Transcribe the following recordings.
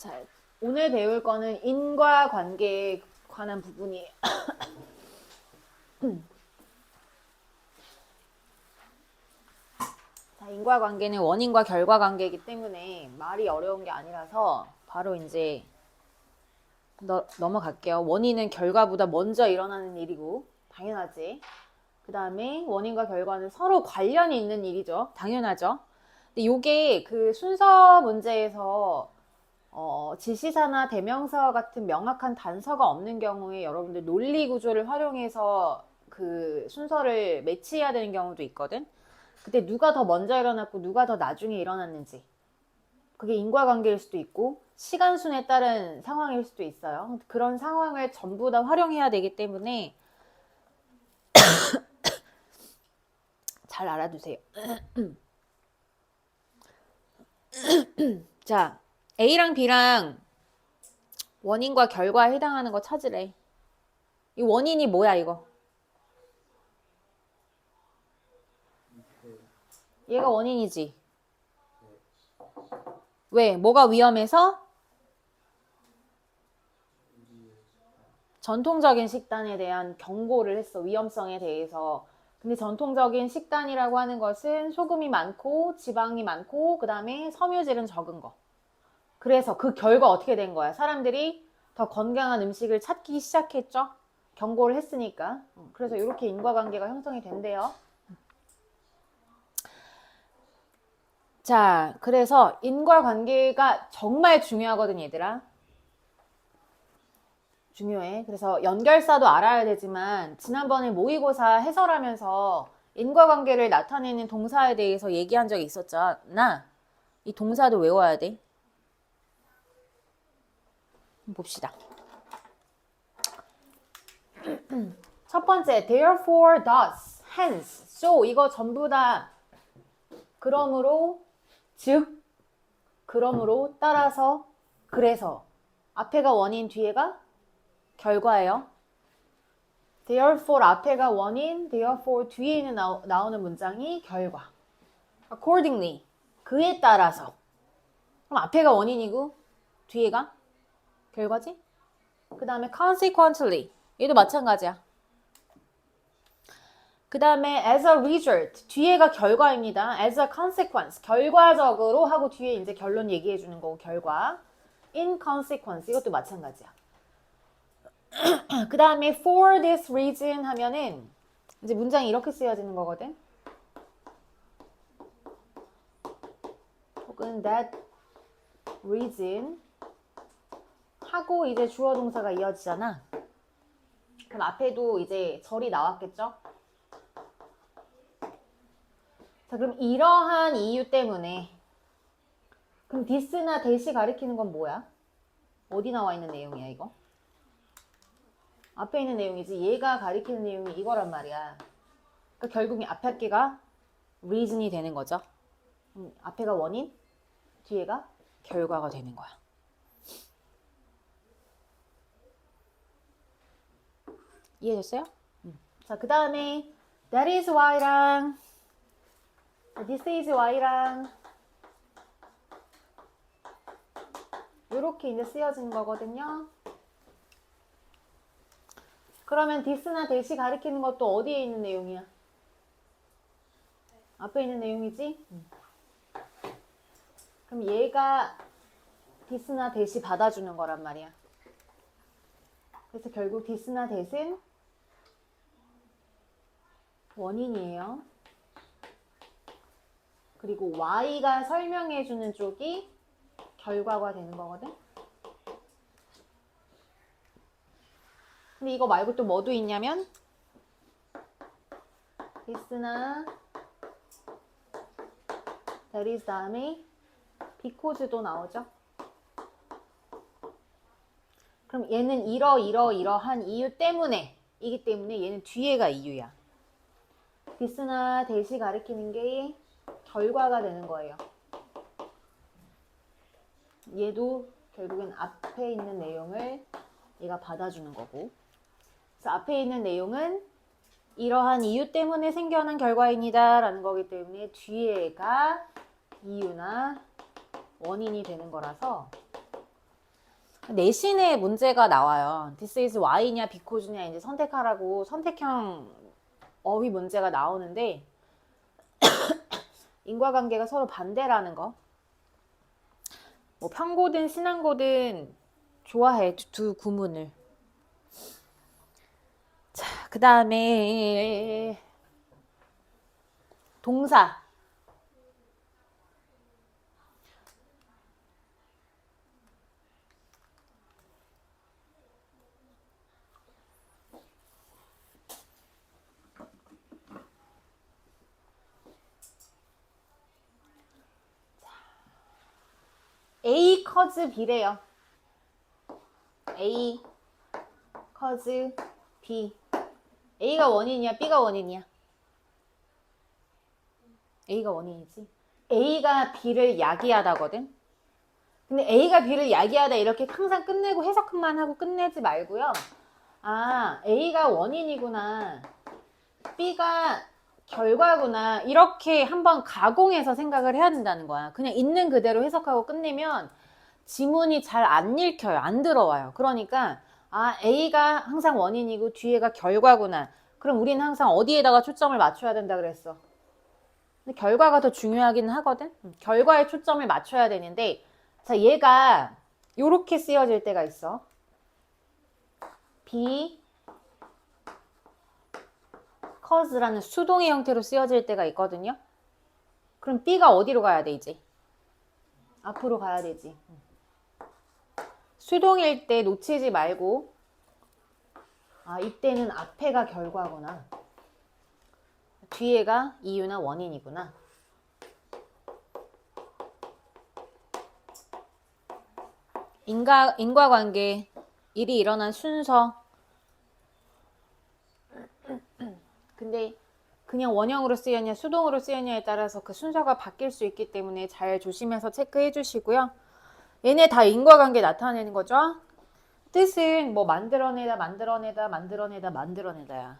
자, 오늘 배울 거는 인과관계에 관한 부분이에요. 자, 인과관계는 원인과 결과관계이기 때문에 말이 어려운 게 아니라서 바로 이제 넘어갈게요. 원인은 결과보다 먼저 일어나는 일이고 당연하지. 그 다음에 원인과 결과는 서로 관련이 있는 일이죠. 당연하죠. 근데 요게 그 순서 문제에서 지시사나 대명사 같은 명확한 단서가 없는 경우에 여러분들 논리 구조를 활용해서 그 순서를 매치해야 되는 경우도 있거든. 그때 누가 더 먼저 일어났고 누가 더 나중에 일어났는지, 그게 인과관계일 수도 있고 시간순에 따른 상황일 수도 있어요. 그런 상황을 전부 다 활용해야 되기 때문에 잘 알아두세요. 자, A랑 B랑 원인과 결과에 해당하는 거 찾으래. 이 원인이 뭐야 이거? 얘가 원인이지. 왜? 뭐가 위험해서? 전통적인 식단에 대한 경고를 했어. 위험성에 대해서. 근데 전통적인 식단이라고 하는 것은 소금이 많고 지방이 많고 그 다음에 섬유질은 적은 거. 그래서 그 결과 어떻게 된 거야? 사람들이 더 건강한 음식을 찾기 시작했죠. 경고를 했으니까. 그래서 이렇게 인과관계가 형성이 된대요. 자, 그래서 인과관계가 정말 중요하거든, 얘들아. 중요해. 그래서 연결사도 알아야 되지만 지난번에 모의고사 해설하면서 인과관계를 나타내는 동사에 대해서 얘기한 적이 있었잖아. 이 동사도 외워야 돼. 봅시다. 첫 번째, therefore, thus, hence, so 이거 전부 다 그러므로, 즉, 그러므로, 따라서, 그래서 앞에가 원인, 뒤에가 결과예요. therefore 앞에가 원인, therefore 뒤에 나오는 문장이 결과. accordingly, 그에 따라서. 그럼 앞에가 원인이고 뒤에가 결과지? 그 다음에 consequently, 얘도 마찬가지야. 그 다음에 as a result, 뒤에가 결과입니다. as a consequence, 결과적으로 하고 뒤에 이제 결론 얘기해 주는 거고 결과. in consequence, 이것도 마찬가지야. 그 다음에 for this reason 하면은 이제 문장이 이렇게 쓰여지는 거거든. 혹은 that reason 하고 이제 주어 동사가 이어지잖아. 그럼 앞에도 이제 절이 나왔겠죠? 자, 그럼 이러한 이유 때문에. 그럼 this나 that이 가리키는 건 뭐야? 어디 나와 있는 내용이야 이거? 앞에 있는 내용이지. 얘가 가리키는 내용이 이거란 말이야. 그러니까 결국 앞에 개가 reason이 되는 거죠. 앞에가 원인, 뒤에가 결과가 되는 거야. 이해됐어요? 자, 그 다음에 that is why랑 this is why랑 이렇게 이제 쓰여지는 거거든요. 그러면 this나 that이 가리키는 것도 어디에 있는 내용이야? 앞에 있는 내용이지? 그럼 얘가 this나 that이 받아주는 거란 말이야. 그래서 결국 this나 that은 원인이에요. 그리고 y가 설명해주는 쪽이 결과가 되는 거거든. 근데 이거 말고 또 뭐도 있냐면 this나 that is 다음에 because도 나오죠. 그럼 얘는 이러한 이유 때문에 이기 때문에 얘는 뒤에가 이유야. this나 that이 가리키는 게 결과가 되는 거예요. 얘도 결국엔 앞에 있는 내용을 얘가 받아주는 거고. 그래서 앞에 있는 내용은 이러한 이유 때문에 생겨난 결과입니다 라는 거기 때문에 뒤에가 이유나 원인이 되는 거라서 내신에 문제가 나와요. This is why냐 because냐 이제 선택하라고 선택형 어휘 문제가 나오는데 인과관계가 서로 반대라는 거. 뭐 평고든 신앙고든 좋아해 두 구문을. 자, 그 다음에 동사. A cause B래요. A cause B. A가 원인이야? B가 원인이야? A가 원인이지. A가 B를 야기하다거든. 근데 A가 B를 야기하다 이렇게 항상 끝내고 해석만 하고 끝내지 말고요. 아, A가 원인이구나. B가 결과구나. 이렇게 한번 가공해서 생각을 해야 된다는 거야. 그냥 있는 그대로 해석하고 끝내면 지문이 잘 안 읽혀요. 안 들어와요. 그러니까 아, A가 항상 원인이고 뒤에가 결과구나. 그럼 우리는 항상 어디에다가 초점을 맞춰야 된다 그랬어. 근데 결과가 더 중요하기는 하거든. 결과에 초점을 맞춰야 되는데 자, 얘가 요렇게 쓰여질 때가 있어. B cause라는 수동의 형태로 쓰여질 때가 있거든요. 그럼 B가 어디로 가야 돼 이제? 앞으로 가야 되지. 수동일 때 놓치지 말고 아, 이때는 앞에가 결과구나. 뒤에가 이유나 원인이구나. 인과관계, 일이 일어난 순서. 근데 그냥 원형으로 쓰였냐 수동으로 쓰였냐에 따라서 그 순서가 바뀔 수 있기 때문에 잘 조심해서 체크해 주시고요. 얘네 다 인과관계 나타내는 거죠. 뜻은 뭐 만들어내다 만들어내다 만들어내다 만들어내다야.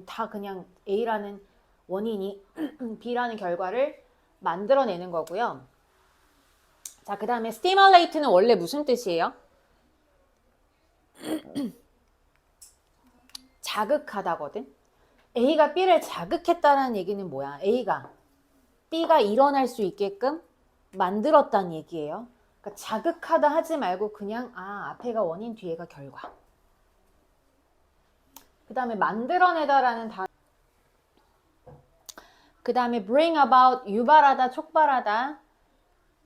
다 그냥 A라는 원인이 B라는 결과를 만들어내는 거고요. 자, 그 다음에 stimulate는 원래 무슨 뜻이에요? 자극하다거든. A가 B를 자극했다는 얘기는 뭐야? A가 B가 일어날 수 있게끔 만들었다는 얘기예요. 그러니까 자극하다 하지 말고 그냥 아, 앞에가 원인 뒤에가 결과. 그 다음에 만들어내다라는 단어. 그 다음에 bring about, 유발하다, 촉발하다.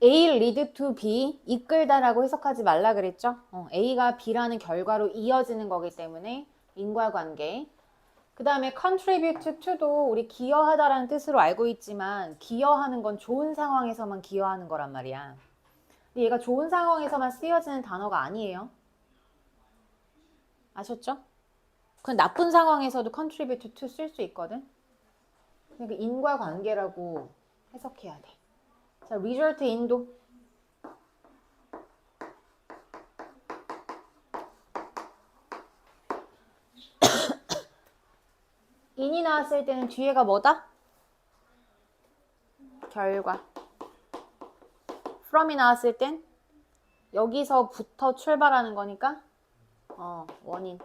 A lead to B, 이끌다라고 해석하지 말라 그랬죠? A가 B라는 결과로 이어지는 거기 때문에 인과관계. 그 다음에 contribute to도 우리 기여하다라는 뜻으로 알고 있지만 기여하는 건 좋은 상황에서만 기여하는 거란 말이야. 근데 얘가 좋은 상황에서만 쓰여지는 단어가 아니에요. 아셨죠? 그건 나쁜 상황에서도 contribute to 쓸 수 있거든. 그러니까 인과관계라고 해석해야 돼. 자, result in도. in이 나왔을 때는 뒤에가 뭐다? 결과. from이 나왔을 땐 여기서부터 출발하는 거니까 원인.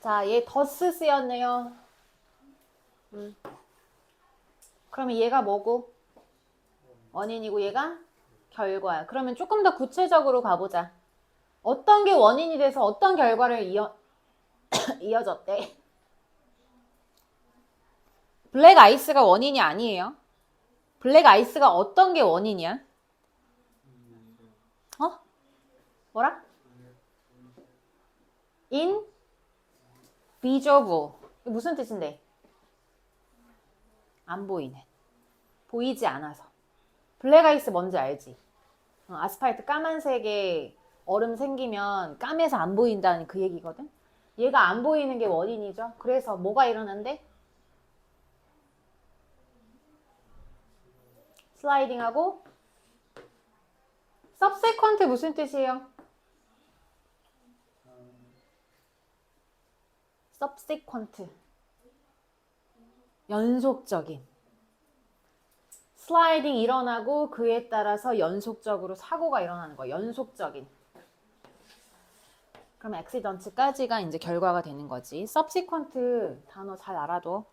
자, 얘 더스 쓰였네요. 그러면 얘가 뭐고? 원인이고 얘가 결과야. 그러면 조금 더 구체적으로 가보자. 어떤 게 원인이 돼서 어떤 결과를 이어졌대? 블랙 아이스가 원인이 아니에요. 블랙 아이스가 어떤 게 원인이야? 뭐라? invisible. 이게 무슨 뜻인데? 안 보이는. 보이지 않아서. 블랙 아이스 뭔지 알지? 아스팔트 까만색에 얼음 생기면 까매서 안 보인다는 그 얘기거든? 얘가 안 보이는 게 원인이죠. 그래서 뭐가 일어난대? 슬라이딩하고 subsequent 무슨 뜻이에요? subsequent 연속적인 슬라이딩 일어나고 그에 따라서 연속적으로 사고가 일어나는 거예요. 연속적인. 그럼 accident까지가 이제 결과가 되는 거지. subsequent 단어 잘 알아둬.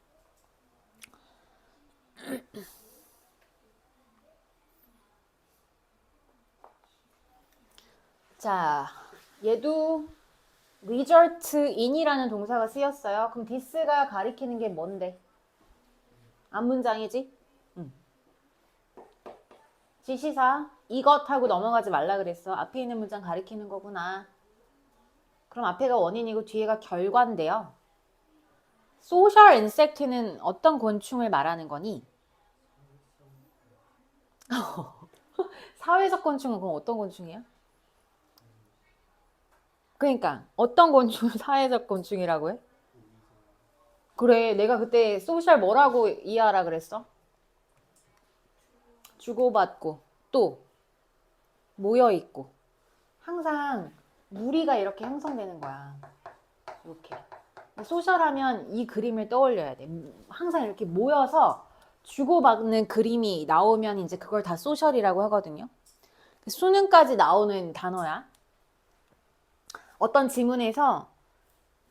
자, 얘도 result in이라는 동사가 쓰였어요. 그럼 this가 가리키는 게 뭔데? 앞문장이지? 지시사 이것 하고 넘어가지 말라 그랬어. 앞에 있는 문장 가리키는 거구나. 그럼 앞에가 원인이고 뒤에가 결과인데요. social insect는 어떤 곤충을 말하는 거니? 사회적 곤충은 그럼 어떤 곤충이야? 그러니까 어떤 곤충을 사회적 곤충이라고 해? 그래, 내가 그때 소셜 뭐라고 이해하라 그랬어? 주고받고 또 모여있고 항상 무리가 이렇게 형성되는 거야. 이렇게 소셜하면 이 그림을 떠올려야 돼. 항상 이렇게 모여서 주고받는 그림이 나오면 이제 그걸 다 소셜이라고 하거든요. 수능까지 나오는 단어야. 어떤 지문에서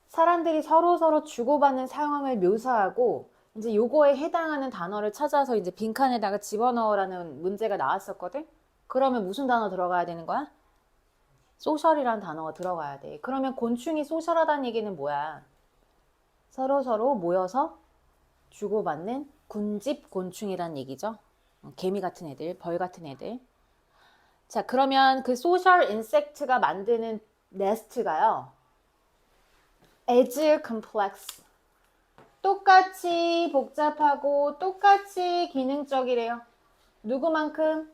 사람들이 서로 주고받는 상황을 묘사하고 이제 요거에 해당하는 단어를 찾아서 이제 빈칸에다가 집어넣으라는 문제가 나왔었거든. 그러면 무슨 단어 들어가야 되는 거야? 소셜이라는 단어가 들어가야 돼. 그러면 곤충이 소셜하다는 얘기는 뭐야? 서로 모여서 주고받는 군집 곤충이란 얘기죠. 개미 같은 애들, 벌 같은 애들. 자, 그러면 그 소셜 인섹트가 만드는 네스트가요. as complex. 똑같이 복잡하고 똑같이 기능적이래요. 누구만큼?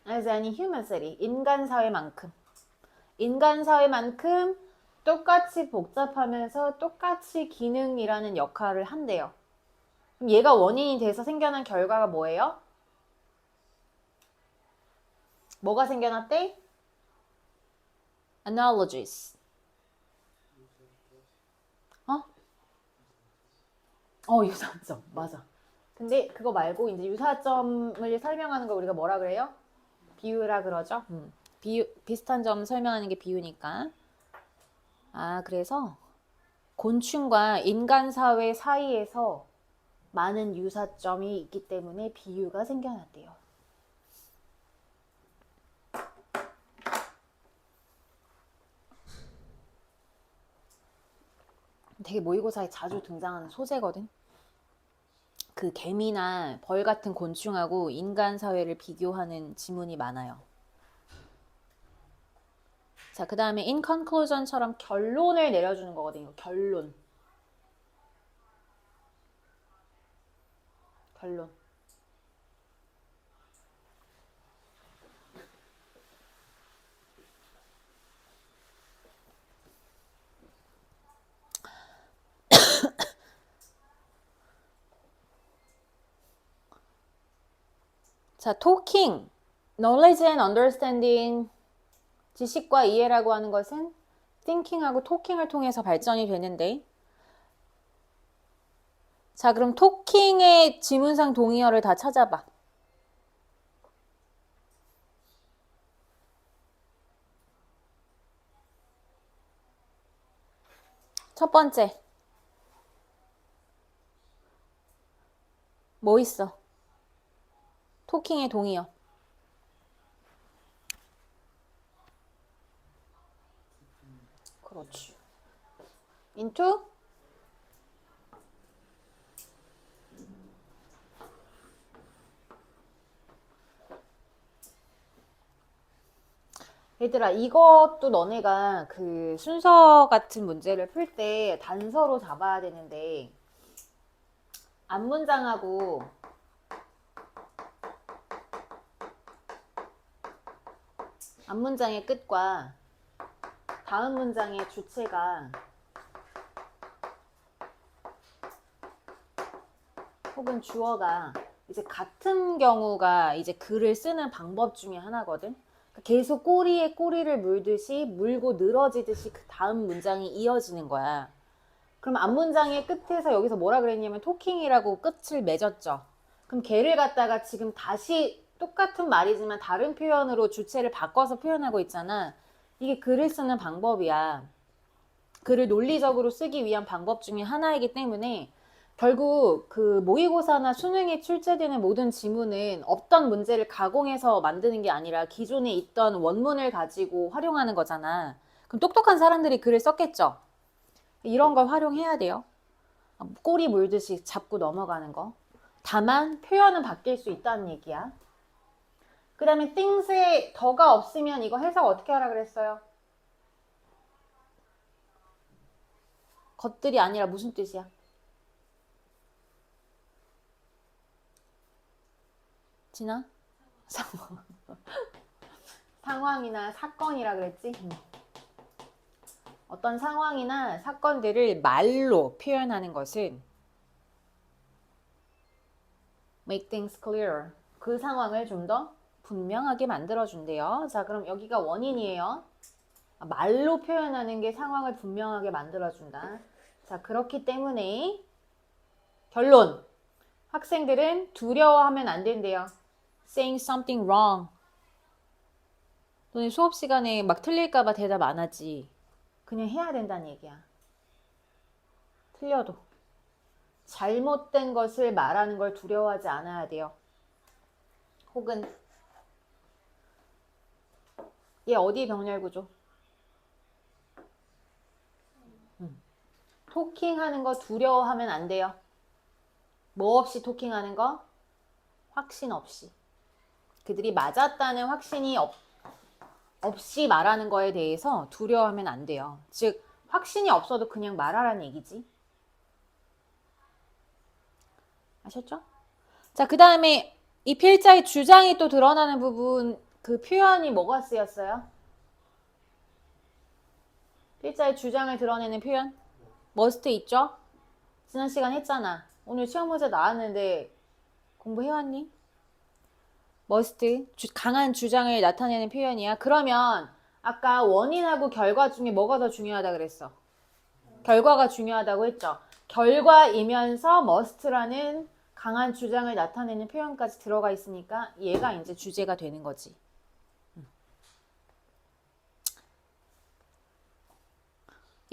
as any human city. 인간 사회만큼. 인간 사회만큼 똑같이 복잡하면서 똑같이 기능이라는 역할을 한대요. 그럼 얘가 원인이 돼서 생겨난 결과가 뭐예요? 뭐가 생겨났대? analogies. 유사점. 맞아. 근데 그거 말고 이제 유사점을 설명하는 거 우리가 뭐라 그래요? 비유라 그러죠. 비슷한 점 설명하는 게 비유니까. 그래서 곤충과 인간 사회 사이에서 많은 유사점이 있기 때문에 비유가 생겨났대요. 되게 모의고사에 자주 등장하는 소재거든. 그 개미나 벌 같은 곤충하고 인간 사회를 비교하는 지문이 많아요. 자, 그 다음에 in conclusion처럼 결론을 내려주는 거거든요. 결론. 자, talking, knowledge and understanding, 지식과 이해라고 하는 것은 thinking하고 talking을 통해서 발전이 되는데, 자, 그럼 talking의 지문상 동의어를 다 찾아봐. 첫 번째, 뭐 있어? talking의 동의어. 그렇지. into? 얘들아, 이것도 너네가 그 순서 같은 문제를 풀 때 단서로 잡아야 되는데, 앞문장하고 앞문장의 끝과 다음 문장의 주체가 혹은 주어가 이제 같은 경우가 이제 글을 쓰는 방법 중에 하나거든. 그러니까 계속 꼬리에 꼬리를 물듯이 물고 늘어지듯이 그 다음 문장이 이어지는 거야. 그럼 앞문장의 끝에서 여기서 뭐라 그랬냐면 토킹이라고 끝을 맺었죠. 그럼 걔를 갖다가 지금 다시 똑같은 말이지만 다른 표현으로 주체를 바꿔서 표현하고 있잖아. 이게 글을 쓰는 방법이야. 글을 논리적으로 쓰기 위한 방법 중에 하나이기 때문에 결국 그 모의고사나 수능에 출제되는 모든 지문은 없던 문제를 가공해서 만드는 게 아니라 기존에 있던 원문을 가지고 활용하는 거잖아. 그럼 똑똑한 사람들이 글을 썼겠죠. 이런 걸 활용해야 돼요. 꼬리 물듯이 잡고 넘어가는 거. 다만 표현은 바뀔 수 있다는 얘기야. 그 다음에 things에 더가 없으면 이거 해석 어떻게 하라 그랬어요? 것들이 아니라 무슨 뜻이야? 진아? 상황이나 사건이라 그랬지? 어떤 상황이나 사건들을 말로 표현하는 것은 make things clear. 그 상황을 좀 더 분명하게 만들어준대요. 자, 그럼 여기가 원인이에요. 말로 표현하는 게 상황을 분명하게 만들어준다. 자, 그렇기 때문에 결론. 학생들은 두려워하면 안 된대요. saying something wrong. 너네 수업 시간에 막 틀릴까봐 대답 안 하지. 그냥 해야 된다는 얘기야. 틀려도. 잘못된 것을 말하는 걸 두려워하지 않아야 돼요. 혹은 얘 어디 병렬 구조? 토킹하는 거 두려워하면 안 돼요. 뭐 없이 토킹하는 거? 확신 없이. 그들이 맞았다는 확신이 없이 말하는 거에 대해서 두려워하면 안 돼요. 즉 확신이 없어도 그냥 말하라는 얘기지. 아셨죠? 자, 그 다음에 이 필자의 주장이 또 드러나는 부분, 그 표현이 뭐가 쓰였어요? 필자의 주장을 드러내는 표현? must 있죠? 지난 시간 했잖아. 오늘 시험 문제 나왔는데 공부해왔니? must, 강한 주장을 나타내는 표현이야. 그러면 아까 원인하고 결과 중에 뭐가 더 중요하다 그랬어? 결과가 중요하다고 했죠. 결과이면서 must라는 강한 주장을 나타내는 표현까지 들어가 있으니까 얘가 이제 주제가 되는 거지.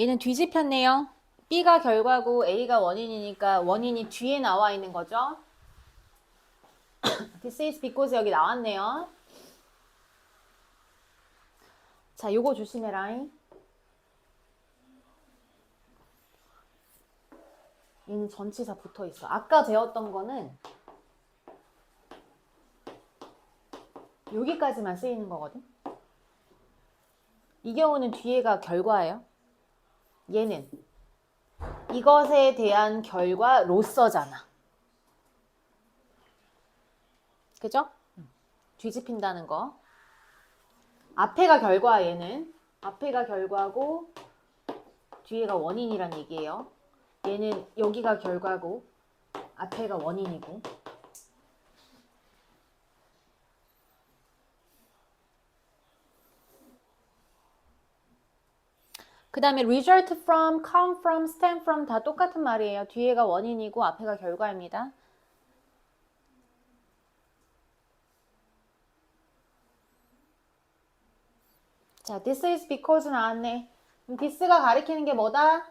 얘는 뒤집혔네요. B가 결과고 A가 원인이니까 원인이 뒤에 나와 있는 거죠. This is because 여기 나왔네요. 자, 요거 조심해라. 얘는 전치사 붙어 있어. 아까 배웠던 거는 여기까지만 쓰이는 거거든. 이 경우는 뒤에가 결과예요. 얘는 이것에 대한 결과로서잖아. 그죠? 뒤집힌다는 거. 앞에가 결과 얘는. 앞에가 결과고 뒤에가 원인이란 얘기예요. 얘는 여기가 결과고 앞에가 원인이고. 그 다음에 result from, come from, stem from 다 똑같은 말이에요. 뒤에가 원인이고 앞에가 결과입니다. 자, this is because 나왔네. 그럼 this가 가리키는 게 뭐다?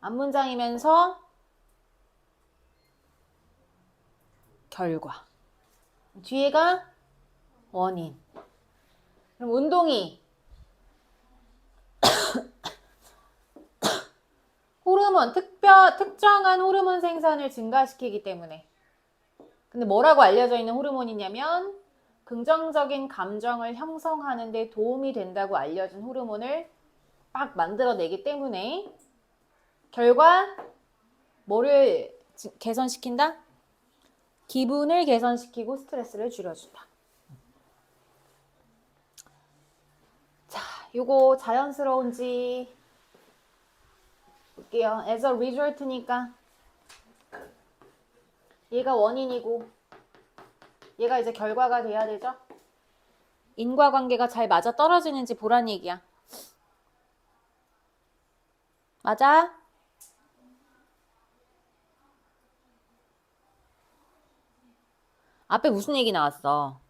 앞문장이면서 결과. 뒤에가 원인. 그럼 운동이 호르몬, 특정한 호르몬 생산을 증가시키기 때문에. 근데 뭐라고 알려져 있는 호르몬이냐면 긍정적인 감정을 형성하는 데 도움이 된다고 알려진 호르몬을 막 만들어내기 때문에 결과 뭐를 개선시킨다? 기분을 개선시키고 스트레스를 줄여준다. 요거 자연스러운지 볼게요. as a result니까 얘가 원인이고 얘가 이제 결과가 돼야 되죠. 인과관계가 잘 맞아 떨어지는지 보란 얘기야. 맞아? 앞에 무슨 얘기 나왔어?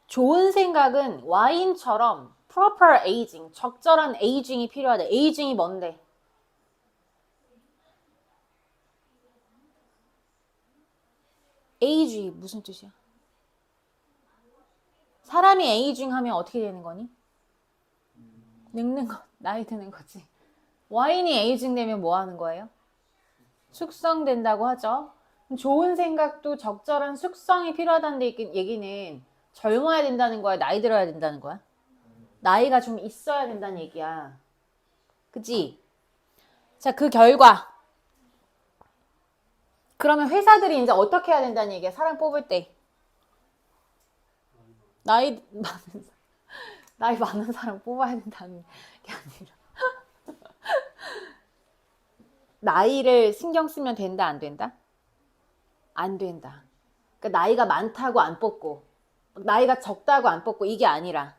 좋은 생각은 와인처럼 proper aging, 적절한 에이징이 필요하대. 에이징이 뭔데? 에이지 무슨 뜻이야? 사람이 에이징 하면 어떻게 되는 거니? 늙는 거, 나이 드는 거지. 와인이 에이징 되면 뭐 하는 거예요? 숙성된다고 하죠. 좋은 생각도 적절한 숙성이 필요하다는 얘기는 젊어야 된다는 거야? 나이 들어야 된다는 거야? 나이가 좀 있어야 된다는 얘기야. 그치? 자, 그 결과. 그러면 회사들이 이제 어떻게 해야 된다는 얘기야? 사람 뽑을 때. 나이 많은 사람 뽑아야 된다는 게 아니라. 나이를 신경 쓰면 된다, 안 된다? 안 된다. 그러니까 나이가 많다고 안 뽑고, 나이가 적다고 안 뽑고, 이게 아니라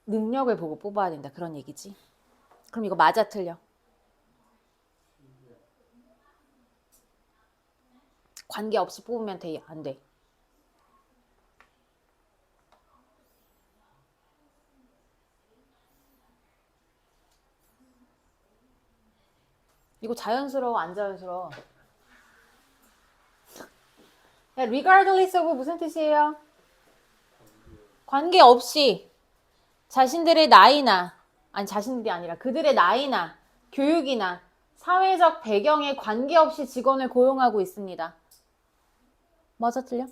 능력을 보고 뽑아야 된다. 그런 얘기지. 그럼 이거 맞아, 틀려? 관계없이 뽑으면 돼, 안 돼? 이거 자연스러워, 안 자연스러워? 야, regardless of 무슨 뜻이에요? 관계없이 자신들의 나이나, 아니 자신들이 아니라 그들의 나이나 교육이나 사회적 배경에 관계없이 직원을 고용하고 있습니다. 맞아, 틀려?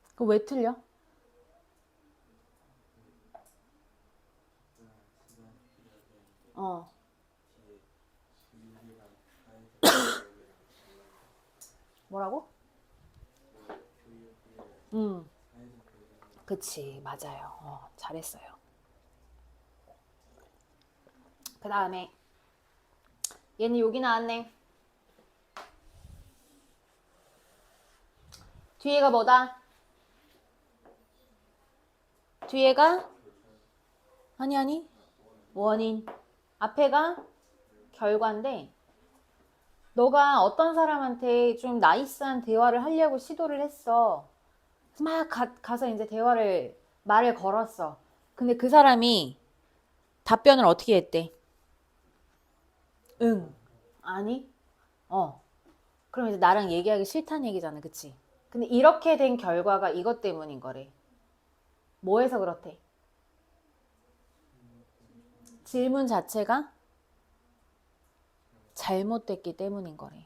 그거 왜 틀려? 어. 뭐라고? 그치, 맞아요. 잘했어요. 그 다음에 얘는 여기 나왔네. 뒤에가 뭐다? 뒤에가 아니 원인. 앞에가 결과인데 너가 어떤 사람한테 좀 나이스한 대화를 하려고 시도를 했어. 막 가서 이제 말을 걸었어. 근데 그 사람이 답변을 어떻게 했대? 응. 아니? 그럼 이제 나랑 얘기하기 싫다는 얘기잖아. 그치? 근데 이렇게 된 결과가 이것 때문인 거래. 뭐 해서 그렇대? 질문 자체가 잘못됐기 때문인 거래.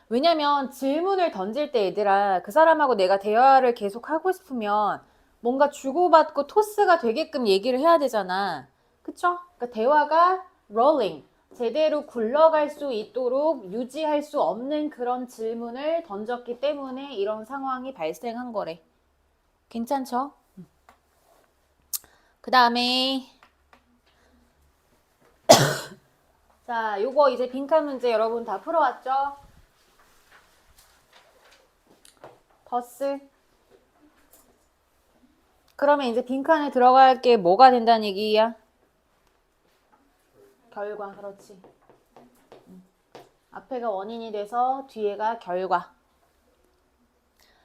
왜냐면 질문을 던질 때 얘들아, 그 사람하고 내가 대화를 계속 하고 싶으면 뭔가 주고받고 토스가 되게끔 얘기를 해야 되잖아. 그쵸? 그러니까 대화가 rolling, 제대로 굴러갈 수 있도록 유지할 수 없는 그런 질문을 던졌기 때문에 이런 상황이 발생한 거래. 괜찮죠? 그 다음에 자, 요거 이제 빈칸 문제 여러분 다 풀어왔죠? 버스. 그러면 이제 빈칸에 들어갈 게 뭐가 된다는 얘기야? 결과, 그렇지. 앞에가 원인이 돼서 뒤에가 결과.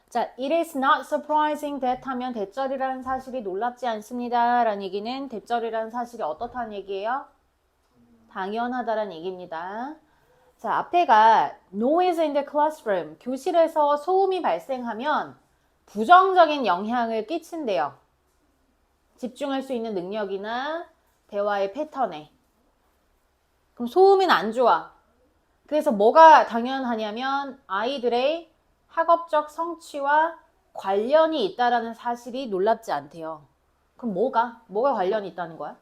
자, it is not surprising that 하면 대절이라는 사실이 놀랍지 않습니다. 라는 얘기는 대절이라는 사실이 어떻다는 얘기예요? 당연하다라는 얘기입니다. 자, 앞에가 noise in the classroom. 교실에서 소음이 발생하면 부정적인 영향을 끼친대요. 집중할 수 있는 능력이나 대화의 패턴에. 그럼 소음은 안 좋아. 그래서 뭐가 당연하냐면 아이들의 학업적 성취와 관련이 있다라는 사실이 놀랍지 않대요. 그럼 뭐가 관련이 있다는 거야?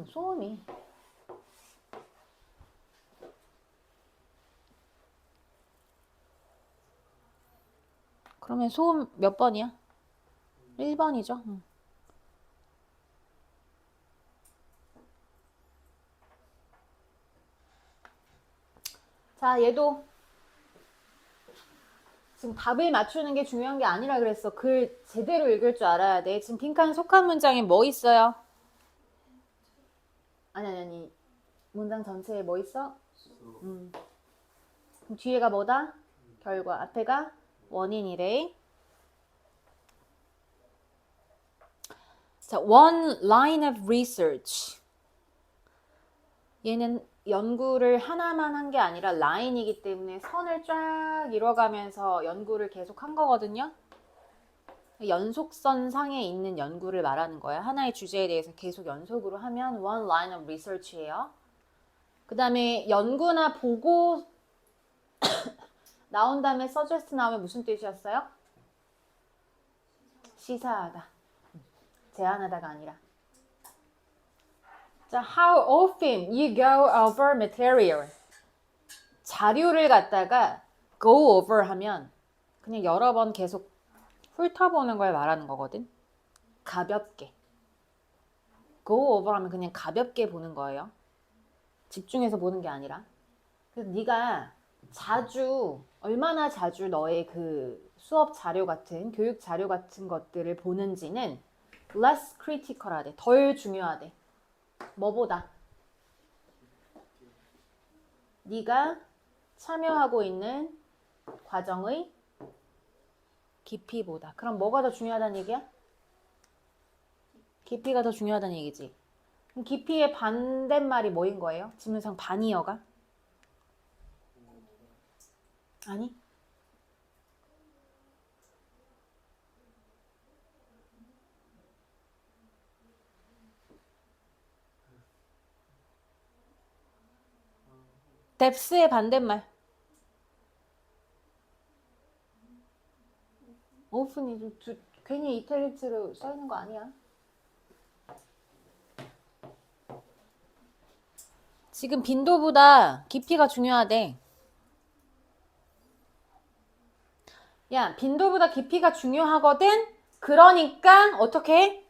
소음이. 그러면 소음 몇 번이야? 1번이죠. 자, 얘도 지금 답을 맞추는 게 중요한 게 아니라 그랬어. 글 제대로 읽을 줄 알아야 돼. 지금 빈칸 속한 문장에 뭐 있어요? 아니. 문장 전체에 뭐 있어? 그럼 뒤에가 뭐다? 결과. 앞에가 원인이래. 자, one line of research. 얘는 연구를 하나만 한 게 아니라 라인이기 때문에 선을 쫙 이뤄가면서 연구를 계속 한 거거든요. 연속선 상에 있는 연구를 말하는 거야. 하나의 주제에 대해서 계속 연속으로 하면 one line of research예요. 그 다음에 연구나 보고 나온 다음에 suggest 나오면 무슨 뜻이었어요? 시사하다. 제안하다가 아니라. 자, how often you go over material. 자료를 갖다가 go over 하면 그냥 여러 번 계속 훑어보는 걸 말하는 거거든. 가볍게. go over 하면 그냥 가볍게 보는 거예요. 집중해서 보는 게 아니라. 그래서 네가 자주, 얼마나 자주 너의 그 수업 자료 같은, 교육 자료 같은 것들을 보는지는 less critical하대. 덜 중요하대. 뭐보다? 네가 참여하고 있는 과정의 깊이보다. 그럼 뭐가 더 중요하다는 얘기야? 깊이가 더 중요하다는 얘기지. 그럼 깊이의 반대말이 뭐인 거예요? 지문상 반이어가? 아니? depth의 반대말. 오픈이 괜히 이탈릭스로 써있는 거 아니야? 지금 빈도보다 깊이가 중요하대. 야, 빈도보다 깊이가 중요하거든? 그러니까 어떻게 해?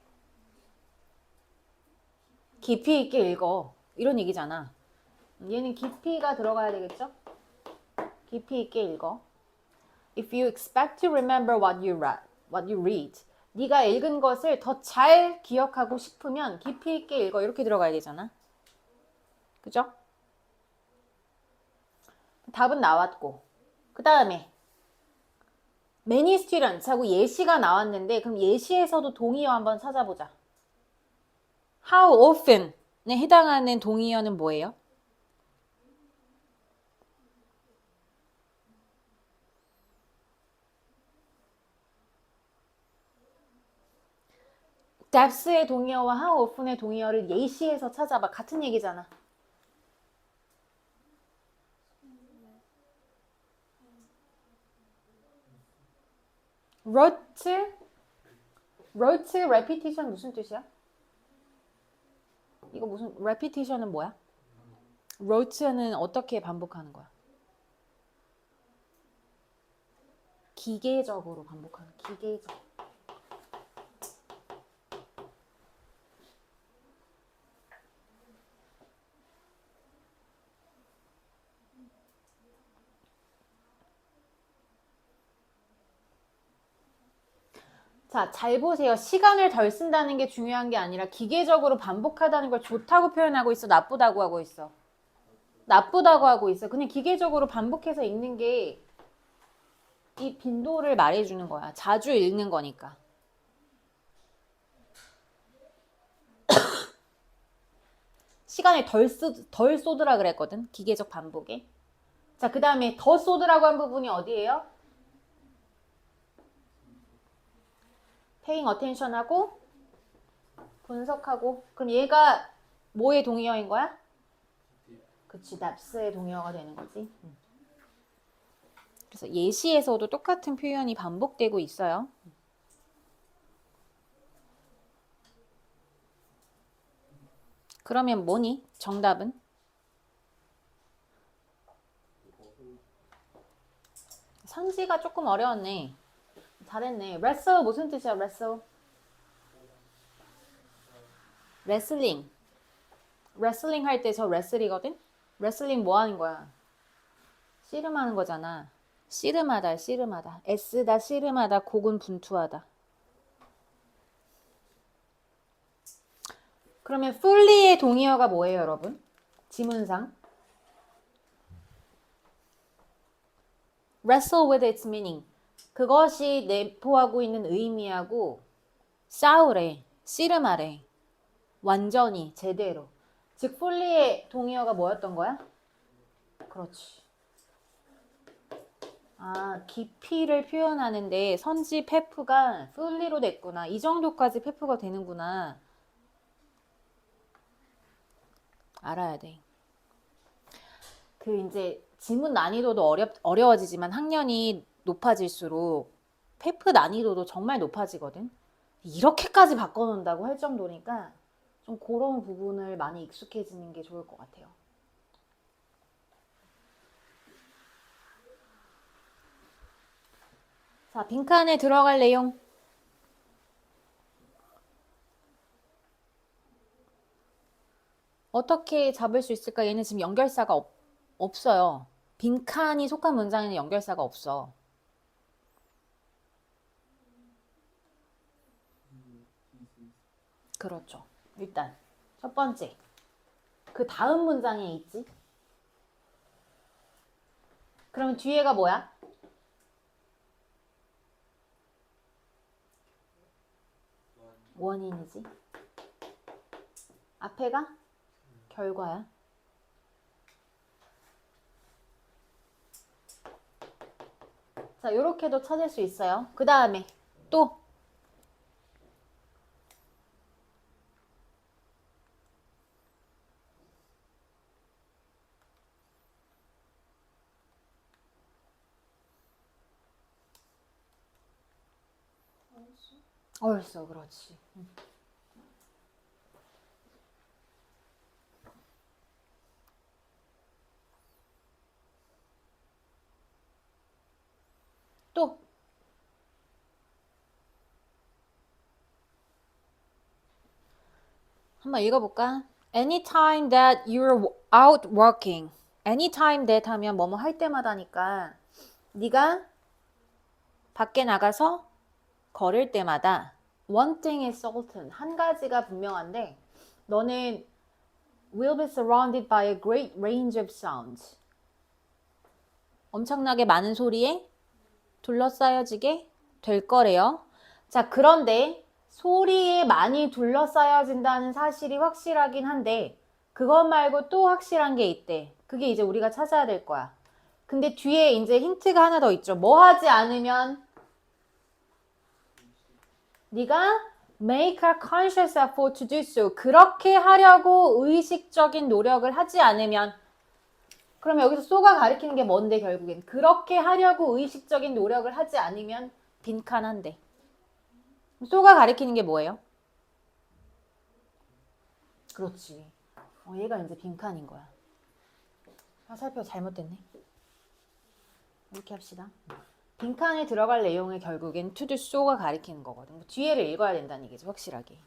깊이 있게 읽어. 이런 얘기잖아. 얘는 깊이가 들어가야 되겠죠? 깊이 있게 읽어. If you expect to remember what you read, 네가 읽은 것을 더 잘 기억하고 싶으면 깊이 있게 읽어. 이렇게 들어가야 되잖아. 그죠? 답은 나왔고. 그 다음에 many students 하고 예시가 나왔는데 그럼 예시에서도 동의어 한번 찾아보자. How often에 해당하는 동의어는 뭐예요? depth의 동의어와 how often의 동의어를 예시에서 찾아봐. 같은 얘기잖아. wrote, repetition 무슨 뜻이야? 이거 무슨 repetition은 뭐야? wrote는 어떻게 반복하는 거야? 기계적으로 반복하는 기계적. 자, 잘 보세요. 시간을 덜 쓴다는 게 중요한 게 아니라 기계적으로 반복하다는 걸 좋다고 표현하고 있어? 나쁘다고 하고 있어? 나쁘다고 하고 있어. 그냥 기계적으로 반복해서 읽는 게 이 빈도를 말해주는 거야. 자주 읽는 거니까. 시간을 덜 쏟으라 그랬거든. 기계적 반복에. 자, 그 다음에 더 쏟으라고 한 부분이 어디예요? paying attention 하고 분석하고. 그럼 얘가 뭐의 동의어인 거야? 그치, depth의 동의어가 되는 거지. 그래서 예시에서도 똑같은 표현이 반복되고 있어요. 그러면 뭐니? 정답은? 선지가 조금 어려웠네. 잘했네. wrestle 무슨 뜻이야? wrestle? 레슬링 할 때 저 레슬이거든? 레슬링 뭐 하는 거야? 씨름하는 거잖아. 씨름하다, 씨름하다. 애쓰다, 씨름하다, 곡은 분투하다. 그러면 fully의 동의어가 뭐예요, 여러분? 지문상. wrestle with its meaning. 그것이 내포하고 있는 의미하고 싸우래, 씨름하래. 완전히, 제대로. 즉, fully의 동의어가 뭐였던 거야? 그렇지. 아, 깊이를 표현하는데 선지 페프가 fully로 됐구나. 이 정도까지 페프가 되는구나. 알아야 돼. 그 이제 지문 난이도도 어려워지지만 학년이 높아질수록 페프 난이도도 정말 높아지거든. 이렇게까지 바꿔놓는다고 할 정도니까 좀 그런 부분을 많이 익숙해지는 게 좋을 것 같아요. 자, 빈칸에 들어갈 내용. 어떻게 잡을 수 있을까? 얘는 지금 연결사가 없어요. 빈칸이 속한 문장에는 연결사가 없어. 그렇죠. 일단 첫 번째. 그 다음 문장에 있지? 그러면 뒤에가 뭐야? 원인이지. 앞에가 결과야. 자, 요렇게도 찾을 수 있어요. 그 다음에 또 얼쏘, 그렇지. 또 한번 읽어볼까? Anytime that you're out working. Anytime that 하면 뭐뭐 할 때마다니까 네가 밖에 나가서 걸을 때마다 one thing is certain. 한 가지가 분명한데 너는 will be surrounded by a great range of sounds. 엄청나게 많은 소리에 둘러싸여지게 될 거래요. 자, 그런데 소리에 많이 둘러싸여진다는 사실이 확실하긴 한데 그것 말고 또 확실한 게 있대. 그게 이제 우리가 찾아야 될 거야. 근데 뒤에 이제 힌트가 하나 더 있죠. 뭐 하지 않으면 네가 make a conscious effort to do so. 그렇게 하려고 의식적인 노력을 하지 않으면 그럼 여기서 so가 가리키는 게 뭔데 결국엔 그렇게 하려고 의식적인 노력을 하지 않으면 빈칸한데 so가 가리키는 게 뭐예요? 그렇지. 얘가 이제 빈칸인 거야. 화살표 잘못됐네. 이렇게 합시다. 빈칸에 들어갈 내용을 결국엔 to do so가 가리키는 거거든. 뒤에를 읽어야 된다는 얘기죠. 확실하게.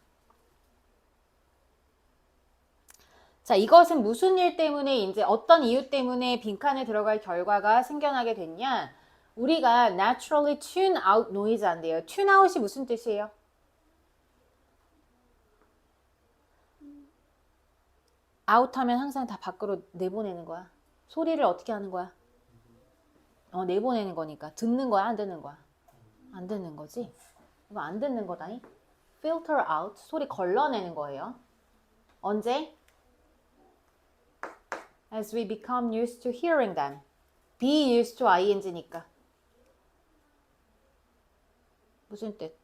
자, 이것은 무슨 일 때문에 이제 어떤 이유 때문에 빈칸에 들어갈 결과가 생겨나게 됐냐? 우리가 naturally tune out noise 한대요. tune out이 무슨 뜻이에요? out 하면 항상 다 밖으로 내보내는 거야. 소리를 어떻게 하는 거야? 내보내는 거니까. 듣는 거야, 안 듣는 거야? 안 듣는 거지? 이거 안 듣는 거다니? filter out, 소리 걸러내는 거예요. 언제? As we become used to hearing them. be used to ing니까. 무슨 뜻?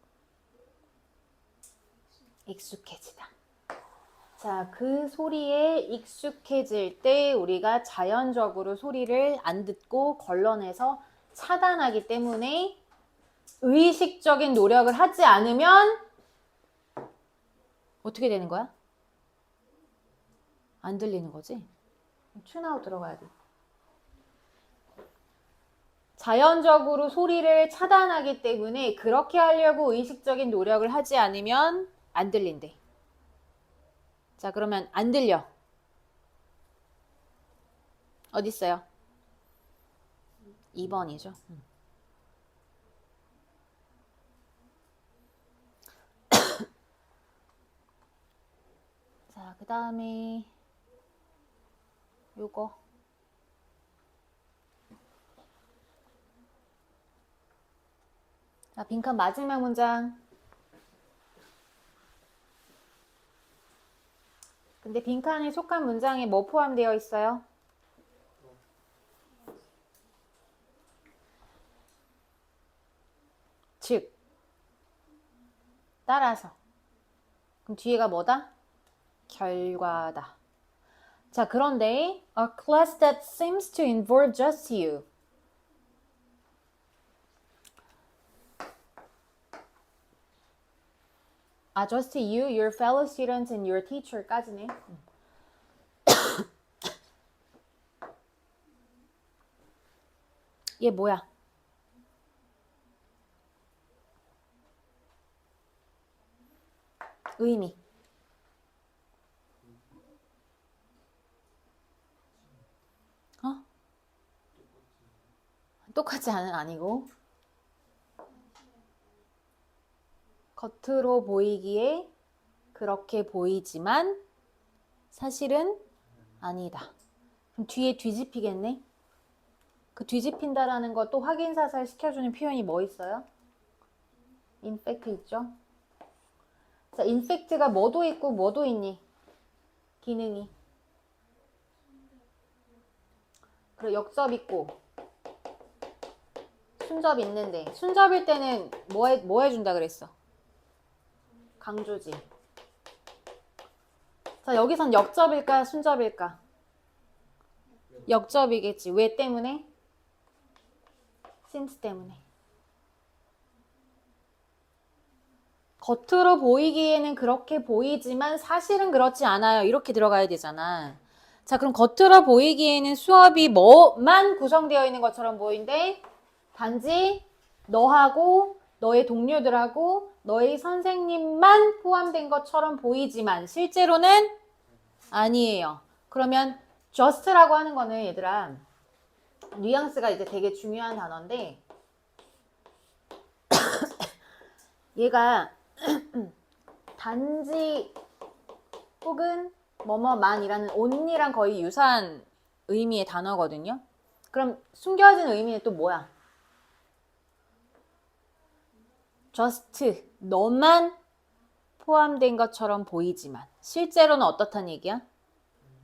익숙해지다. 자, 그 소리에 익숙해질 때 우리가 자연적으로 소리를 안 듣고 걸러내서 차단하기 때문에 의식적인 노력을 하지 않으면 어떻게 되는 거야? 안 들리는 거지? 튜나우 들어가야 돼. 자연적으로 소리를 차단하기 때문에 그렇게 하려고 의식적인 노력을 하지 않으면 안 들린대. 자, 그러면 안 들려. 어디 있어요? 2번이죠. 자, 그 다음에 요거. 자, 빈칸 마지막 문장. 근데 빈칸에 속한 문장에 뭐 포함되어 있어요? 즉, 따라서. 그럼 뒤에가 뭐다? 결과다. 자, 그런데 a class that seems to involve just you. just you, your fellow students, and your teacher까지네. 얘 뭐야? 의미. 똑같지 않은 아니고 겉으로 보이기에 그렇게 보이지만 사실은 아니다. 그럼 뒤에 뒤집히겠네. 그 뒤집힌다라는 거 또 확인사살 시켜주는 표현이 뭐 있어요? in fact 있죠. 자, in fact가 뭐도 있고 뭐도 있니? 기능이. 그리고 역접 있고 순접 있는데 순접일 때는 뭐 해준다 그랬어? 강조지. 자, 여기선 역접일까 순접일까? 역접이겠지. 왜 때문에? since 때문에. 겉으로 보이기에는 그렇게 보이지만 사실은 그렇지 않아요. 이렇게 들어가야 되잖아. 자, 그럼 겉으로 보이기에는 수업이 뭐만 구성되어 있는 것처럼 보이는데 단지 너하고 너의 동료들하고 너의 선생님만 포함된 것처럼 보이지만 실제로는 아니에요. 그러면 just라고 하는 거는 얘들아 뉘앙스가 이제 되게 중요한 단어인데 얘가 단지 혹은 뭐뭐만이라는 only랑 거의 유사한 의미의 단어거든요. 그럼 숨겨진 의미는 또 뭐야? just 너만 포함된 것처럼 보이지만 실제로는 어떻다는 얘기야?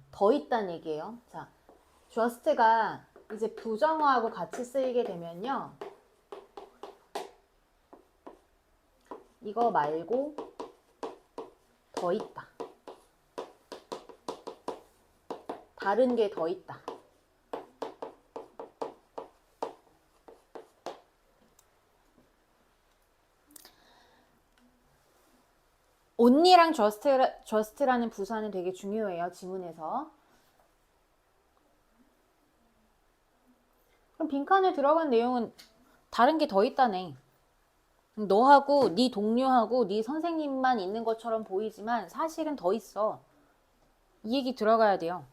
더 있다는 얘기예요. 자, just가 이제 부정어하고 같이 쓰이게 되면요. 이거 말고 더 있다. 다른 게 더 있다. only랑 just라는 부사는 되게 중요해요. 지문에서. 그럼 빈칸에 들어간 내용은 다른 게 더 있다네. 너하고 네 동료하고 네 선생님만 있는 것처럼 보이지만 사실은 더 있어. 이 얘기 들어가야 돼요.